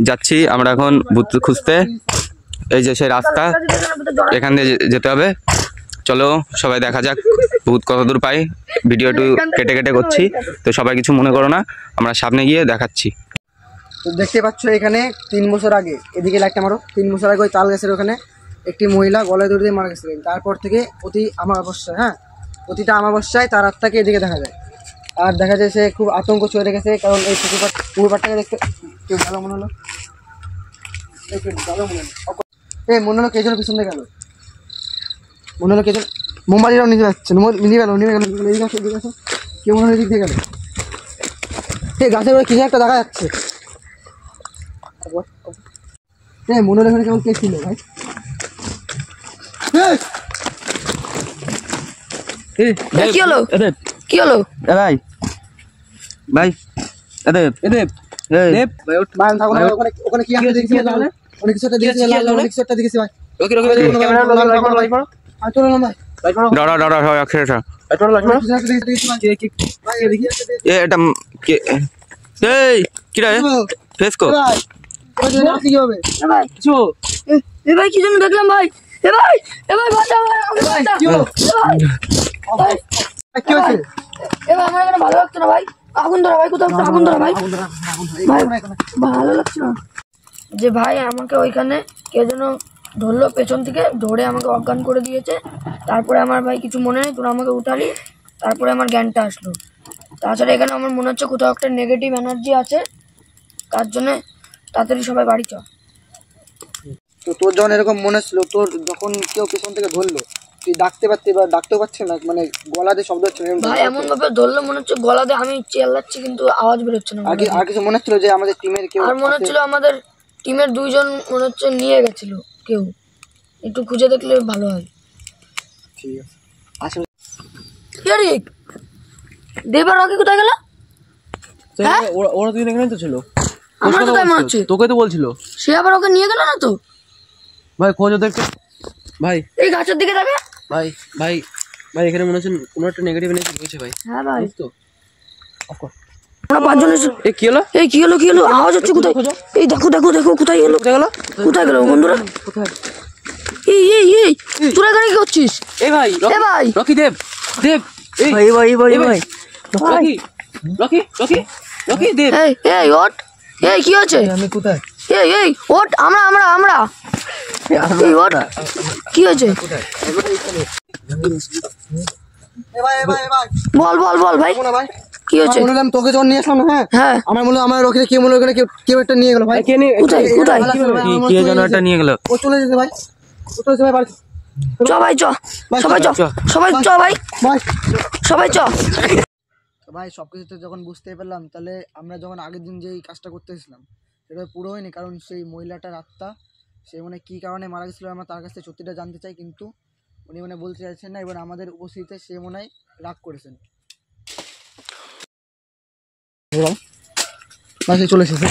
যাচ্ছি আমরা এখন ভূত খুঁজতে। এই যে সেই রাস্তা, এখান দিয়ে যেতে হবে। চলো সবাই দেখা যাক ভূত কতদূর পাই। ভিডিও একটু কেটে কেটে করছি, তো সবাই কিছু মনে করো না, আমরা সামনে গিয়ে দেখাচ্ছি। তো দেখতে পাচ্ছ এখানে 3 বছর আগে, এদিকে লাইটটা মারো, 3 বছর আগে ওই তাল গাছের ওখানে একটি মহিলা গলায় দড়ি দিয়ে মারা গেছিলেন। তারপর থেকে প্রতি অমাবস্যায়, প্রতিটা অমাবস্যায় তার আত্মাকে এদিকে দেখা যায়। আর দেখা যায় সে খুব আতঙ্ক ছড়ে রেখেছে, কারণ এই পুকুর পাড়টাকে দেখতে কেউ ভালো মনে হলো, মনে হলো কে যেন পিছন দিয়ে গেল, মনে হলো কে যেন মোমবাতিটাও নিতে যাচ্ছে, নিয়ে গেল এদিকে আসো, কেউ মনে হলো এদিক দিয়ে গেল। গাছের কি একটা দেখা যাচ্ছে, মনে হলো এখানে কেমন কে ছিল ভাই। কি হলো কি হলো ভাই ভাই ওখানে কি দেখছি, অনেক কিছু একটা দেখেছি, অনেক কিছু একটা দেখেছি ভাই। এটা কিরা ফেসকো ভাই কি জন্য দেখলাম ভাই, এ ভাই বাঁচা আমার এখানে ভালো লাগছে না ভাই, আগুন ধরা ভাই, কোথাও আগুন ধরা ভাই, ভালো লাগছে না। যে ভাই আমাকে ওইখানে কে যেন ধরলো পেছন থেকে, ধরে আমাকে অজ্ঞান করে দিয়েছে। তারপরে আমার ভাই কিছু মনে নেই, তোরা আমাকে উঠালি, তারপরে আমার জ্ঞানটা আসলো। তাছাড়া এখানে আমার মনে হচ্ছে কোথাও একটা নেগেটিভ এনার্জি আছে, তার জন্য তাড়াতাড়ি সবাই বাড়ি চ। তো তোর যখন এরকম মনে ছিল, তোর যখন কেউ পেছন থেকে ধরলো, তুই ডাকতেও পারছিস না, মানে গলাতে শব্দ হচ্ছে ভাই, এমন ভাবে ধরলো মনে হচ্ছে গলাতে আমি চেল্লাচ্ছি কিন্তু আওয়াজ বেরোচ্ছে না। আর কিছু মনে হচ্ছিল যে আমাদের টিমের কেউ, আর মনে হচ্ছিল আমাদের টিমের 2 জন মনে হচ্ছে নিয়ে গেছিল কেউ, একটু খুঁজে দেখলে ভালো হয়। ঠিক আছে, দেবার আগে কোথায় গেল? ওরা দুজন এখানে তো ছিল, আমার তো তাই মনে হচ্ছে, তোকে তো বলছিল। সে আবার ওকে নিয়ে গেল না তো ভাই, খোঁজো দেখতে ভাই, এই গাছের দিকে দেখে ভাই ভাই ভাই এখানে মনে হচ্ছে কোনো একটা নেগেটিভ এনার্জি হয়েছে ভাই। হ্যাঁ ভাই, তো আমরা 5 জন এসে এই কি হলো, কি হলো আওয়াজ হচ্ছে কোথায়? এই দেখো কোথায় গেল, কোথায় গেল বন্ধুরা? কোথায়? এই তোরা এখানে কি করছিস? এই ভাই রকি দেব এই ভাই রকি দেব, এই ওট, এই কি হচ্ছে? আমি কোথায়? এই ওট, আমরা এই ওট, কি হয়েছে? বল ভাই, কি হয়েছে? বললাম তোকে যখন নিয়ে আসলাম, হ্যাঁ আমার মনে হয় আমার রকিতে কেউ মনে হয় কেউ একটা নিয়ে গেল ভাই। কোথায় কে যেন একটা নিয়ে গেল, ও চলে যেতে ভাই, ভাই বাড়ি চ ভাই, সবাই চ। ভাই সবকিছু যখন বুঝতে পারলাম, তাহলে আমরা যখন আগের দিন যেই কাজটা করতেছিলাম সেটা পুরো হয়নি, কারণ সেই মহিলাটার আত্মা, সে মানে কী কারণে মারা গেছিলো আমরা তার কাছ থেকে সত্যিটা জানতে চাই, কিন্তু উনি মানে বলতে চাইছেন না। এবার আমাদের উপস্থিতিতে সে মনে হয় রাগ করেছেন, চলে এসেছে।